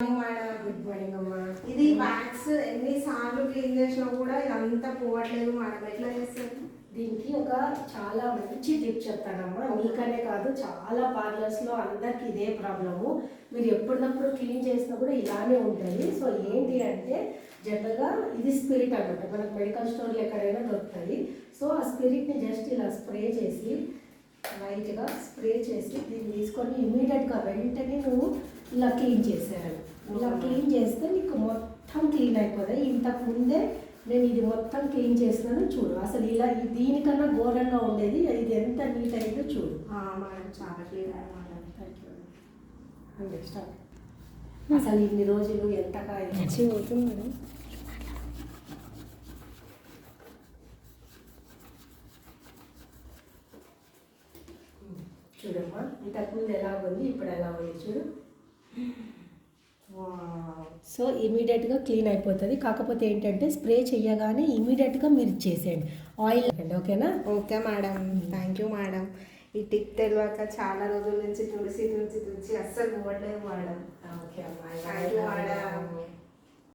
Good morning అమ్మా. ఇది wax ఎన్నిసార్లు క్లీన్ చేసినా కూడా ఇదంతా పోవట్లేదు మేడం. ఎట్లా చేస్తారు? దీనికి ఒక చాలా మంచి టిప్ చెప్తానమ్మా. మీకనే కాదు, చాలా పార్లర్స్లో అందరికి ఇదే ప్రాబ్లము. మీరు ఎప్పటికప్పుడు క్లీన్ చేసినా కూడా ఇలానే ఉంటుంది. సో ఏంటి అంటే జనరల్గా ఇది స్పిరిట్ అనమాట. మనకు మెడికల్ స్టోర్లో ఎక్కడైనా దొరుకుతుంది. సో ఆ స్పిరిట్ని జస్ట్ ఇలా స్ప్రే చేసి, లైట్గా స్ప్రే చేసి దీన్ని తీసుకొని ఇమీడియట్గా వెంటనే నువ్వు ఇలా క్లీన్ చేసేయాలి. ఇలా క్లీన్ చేస్తే నీకు మొత్తం క్లీన్ అయిపోతాయి. ఇంతకు ముందే నేను ఇది మొత్తం క్లీన్ చేస్తున్నాను చూడు. అసలు ఇలా దీనికన్నా ఘోరంగా ఉండేది. ఇది ఎంత నీట్ అయిందో చూడు. మేడం చాలా క్లీన్ అయ్యారు. Thank you. నెక్స్ట్ అసలు ఇన్ని రోజులు ఎంతగా అవుతుంది మేడం. చూడమ్మా, ఇంతకుముందు ఎలా ఉంది, ఇప్పుడు ఎలా ఉంది చూడు. సో ఇమీడియట్గా క్లీన్ అయిపోతుంది. కాకపోతే ఏంటంటే స్ప్రే చేయగానే ఇమీడియట్గా మీరు చేసేయండి. ఆయిల్ అండి. ఓకేనా? Okay madam, thank you madam. ఈ టిప్ తెలియక చాలా రోజుల నుంచి తుడిచి అస్సలు పోవట్లేదు మేడం. ఓకే అమ్మా. Thank you madam.